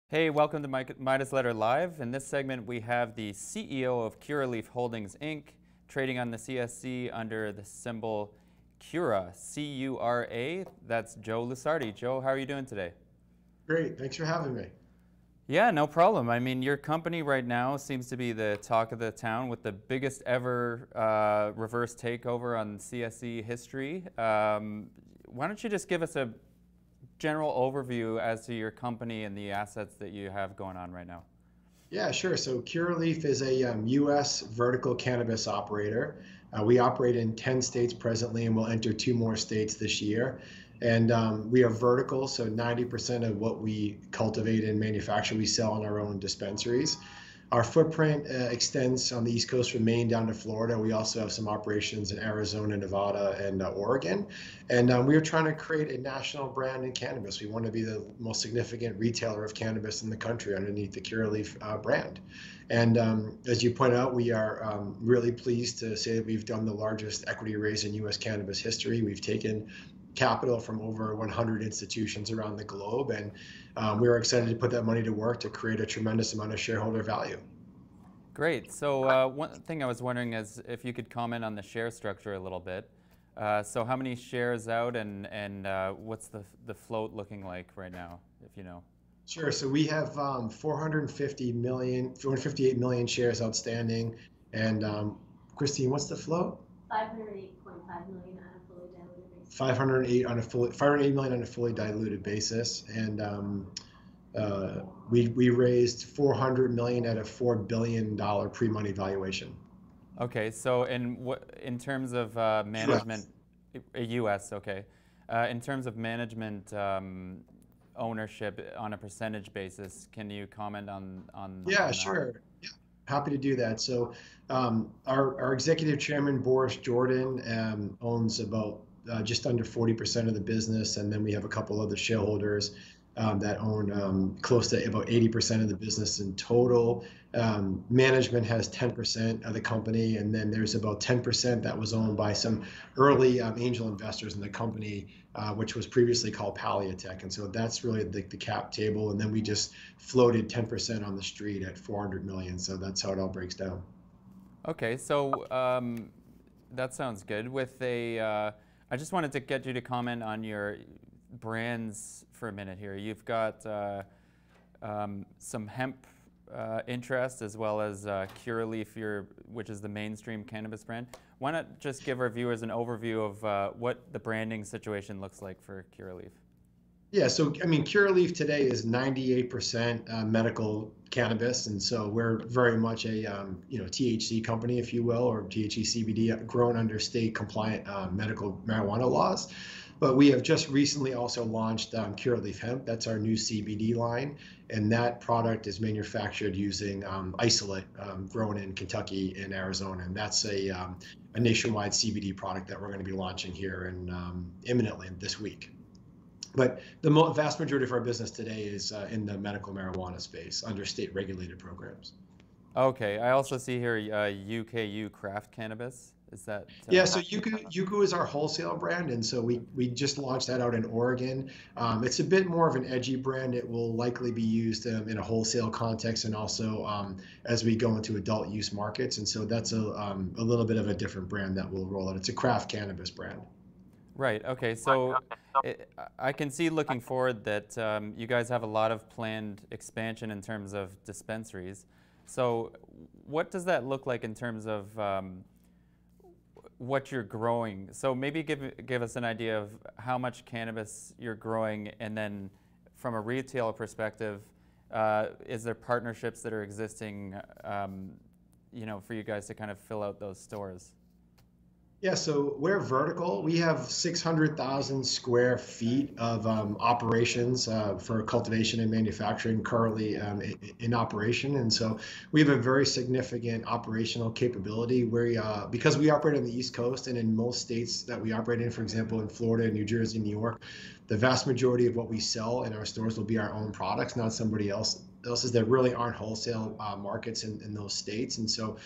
Hey, welcome to Midas Letter Live. In this segment, we have the CEO of Curaleaf Holdings, Inc., trading on the CSC under the symbol CURA, C-U-R-A. That's Joe Lusardi. Joe, how are you doing today? Great, thanks for having me. Yeah, no problem. I mean, your company right now seems to be the talk of the town with the biggest ever reverse takeover on CSC history. Why don't you just give us a general overview as to your company and the assets that you have going on right now? Yeah, sure. So Curaleaf is a U.S. vertical cannabis operator. We operate in 10 states presently, and we'll enter two more states this year. And we are vertical, so 90% of what we cultivate and manufacture, we sell in our own dispensaries. Our footprint extends on the East Coast from Maine down to Florida. We also have some operations in Arizona, Nevada, and Oregon. And we are trying to create a national brand in cannabis. We want to be the most significant retailer of cannabis in the country underneath the Curaleaf brand. And as you point out, we are really pleased to say that we've done the largest equity raise in U.S. cannabis history. We've taken capital from over 100 institutions around the globe, and we were excited to put that money to work to create a tremendous amount of shareholder value. Great. So one thing I was wondering is if you could comment on the share structure a little bit. So how many shares out and what's the float looking like right now, if you know? Sure. So we have 458 million shares outstanding. And Christine, what's the float? 508.5 million on a fully diluted basis. 508 million on a fully diluted basis. And we raised 400 million at a $4 billion pre-money valuation. Okay. So in terms of management, US, okay. In terms of management ownership on a percentage basis, can you comment on Yeah, that? sure. Yeah, happy to do that. So our executive chairman, Boris Jordan, owns about just under 40% of the business. And then we have a couple other shareholders that own close to about 80% of the business in total. Management has 10% of the company, and then there's about 10% that was owned by some early angel investors in the company, which was previously called Paliatech. And so that's really the cap table. And then we just floated 10% on the street at 400 million. So that's how it all breaks down. Okay. So that sounds good. I just wanted to get you to comment on your brands for a minute here. You've got some hemp interest as well as Curaleaf, which is the mainstream cannabis brand. Why not just give our viewers an overview of what the branding situation looks like for Curaleaf? Yeah, so I mean, Curaleaf today is 98% medical cannabis, and so we're very much a THC company, if you will, or THC CBD, grown under state compliant medical marijuana laws. But we have just recently also launched Curaleaf Hemp. That's our new CBD line, and that product is manufactured using isolate grown in Kentucky and Arizona, and that's a nationwide CBD product that we're going to be launching here imminently this week. But the vast majority of our business today is in the medical marijuana space under state regulated programs. Okay. I also see here UKU Craft Cannabis. Is that? Yeah, so Yuku is our wholesale brand, and so we just launched that out in Oregon. It's a bit more of an edgy brand. It will likely be used in a wholesale context and also as we go into adult use markets. And so that's a little bit of a different brand that we'll roll out. It's a craft cannabis brand. Right. Okay. So I can see looking forward that you guys have a lot of planned expansion in terms of dispensaries. So what does that look like in terms of what you're growing? So maybe give us an idea of how much cannabis you're growing, and then from a retail perspective, is there partnerships that are existing, for you guys to kind of fill out those stores? Yeah, so we're vertical. We have 600,000 square feet of operations for cultivation and manufacturing currently in operation. And so we have a very significant operational capability where, because we operate on the East Coast and in most states that we operate in, for example, in Florida, New Jersey, New York, the vast majority of what we sell in our stores will be our own products, not somebody else else is there really aren't wholesale markets in those states. And so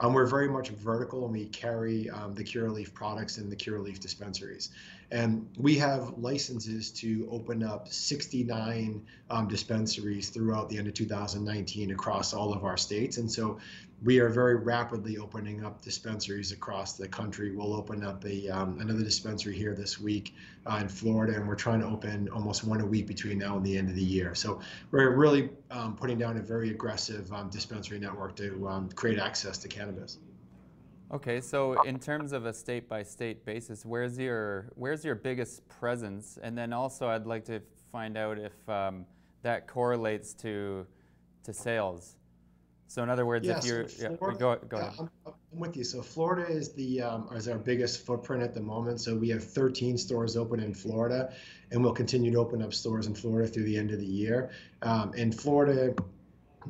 we're very much vertical, and we carry the Curaleaf products in the Curaleaf dispensaries. And we have licenses to open up 69 dispensaries throughout the end of 2019 across all of our states. And so we are very rapidly opening up dispensaries across the country. We'll open up another dispensary here this week in Florida, and we're trying to open almost one a week between now and the end of the year. So we're really putting down a very aggressive dispensary network to create access to cannabis. Okay, so in terms of a state-by-state basis, where's your biggest presence? And then also, I'd like to find out if that correlates to sales. So in other words, if you're go ahead. I'm with you. So Florida is is our biggest footprint at the moment. So we have 13 stores open in Florida, and we'll continue to open up stores in Florida through the end of the year. And Florida,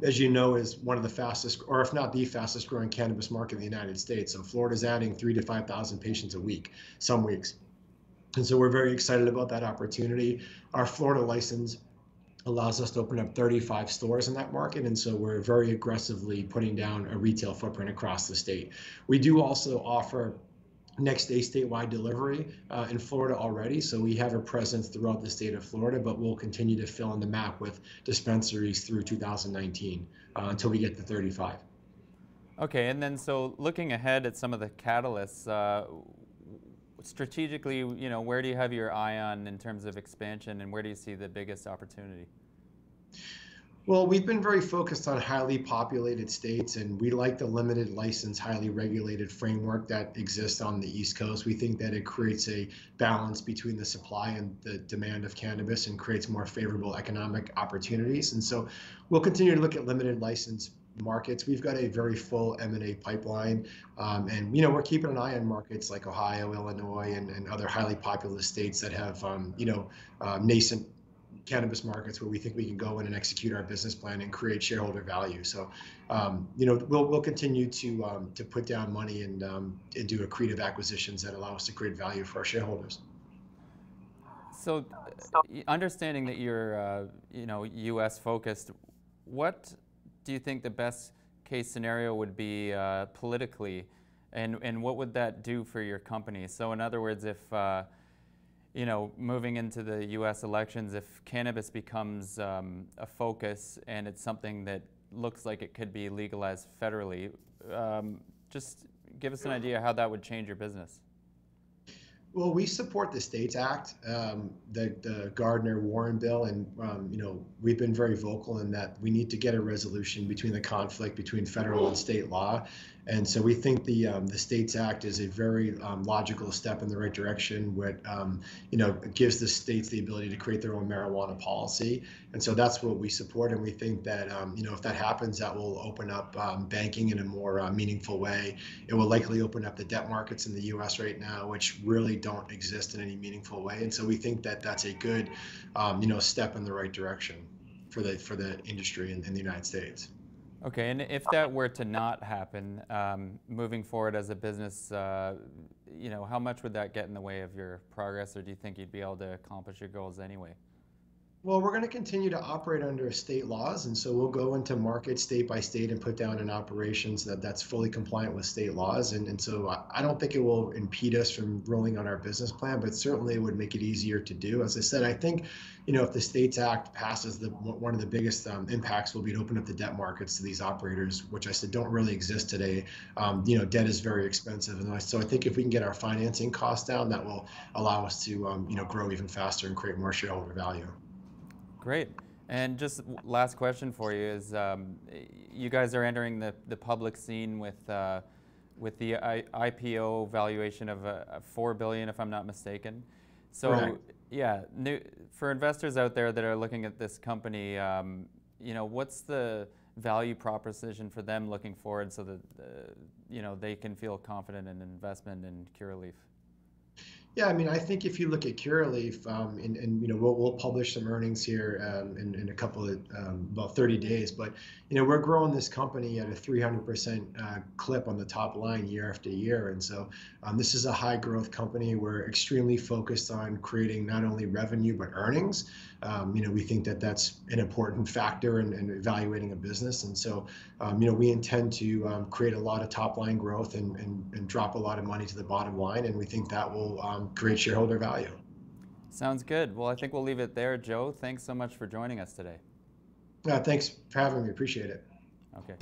as you know, is one of the fastest, or if not the fastest growing cannabis market in the United States. So Florida's adding 3,000 to 5,000 patients a week, some weeks. And so we're very excited about that opportunity. Our Florida license allows us to open up 35 stores in that market. And so we're very aggressively putting down a retail footprint across the state. We do also offer next day statewide delivery in Florida already. So we have a presence throughout the state of Florida, but we'll continue to fill in the map with dispensaries through 2019 until we get to 35. Okay, and then so looking ahead at some of the catalysts, strategically, you know, where do you have your eye on in terms of expansion, and where do you see the biggest opportunity? Well, we've been very focused on highly populated states, and we like the limited license, highly regulated framework that exists on the East Coast. We think that it creates a balance between the supply and the demand of cannabis and creates more favorable economic opportunities. And so we'll continue to look at limited license markets. We've got a very full M&A pipeline, and you know, we're keeping an eye on markets like Ohio, Illinois, and other highly populous states that have nascent cannabis markets where we think we can go in and execute our business plan and create shareholder value. So we'll continue to put down money and do accretive acquisitions that allow us to create value for our shareholders. So understanding that you're US focused, what do you think the best case scenario would be politically, and what would that do for your company? So in other words, if moving into the U.S. elections, if cannabis becomes a focus and it's something that looks like it could be legalized federally, just give us an idea how that would change your business. Well, we support the STATES Act, the Gardner-Warren bill, and we've been very vocal in that we need to get a resolution between the conflict between federal and state law. And so we think the STATES Act is a very logical step in the right direction. It gives the states the ability to create their own marijuana policy. And so that's what we support. And we think that if that happens, that will open up banking in a more meaningful way. It will likely open up the debt markets in the U.S. right now, which really don't exist in any meaningful way. And so we think that that's a good step in the right direction for the industry in the United States. Okay, and if that were to not happen, moving forward as a business, how much would that get in the way of your progress, or do you think you'd be able to accomplish your goals anyway? Well, we're going to continue to operate under state laws, and so we'll go into market state by state and put down an operations that's fully compliant with state laws. And so I don't think it will impede us from rolling on our business plan, but certainly it would make it easier to do. As I said, I think, if the STATES Act passes, one of the biggest impacts will be to open up the debt markets to these operators, which I said don't really exist today. Debt is very expensive, and so I think if we can get our financing costs down, that will allow us to grow even faster and create more shareholder value. Great. And just last question for you is, you guys are entering the public scene with the IPO valuation of $4 billion, if I'm not mistaken. So, Correct. Yeah, for investors out there that are looking at this company, what's the value proposition for them looking forward so that they can feel confident in investment in Curaleaf? Yeah, I mean, I think if you look at Curaleaf, and we'll publish some earnings here in a couple of about 30 days, but we're growing this company at a 300% clip on the top line year after year, and so this is a high growth company. We're extremely focused on creating not only revenue but earnings. We think that that's an important factor in evaluating a business, and so we intend to create a lot of top line growth and drop a lot of money to the bottom line, and we think that will create shareholder value. Sounds good. Well, I think we'll leave it there. Joe, thanks so much for joining us today. Thanks for having me. Appreciate it. Okay.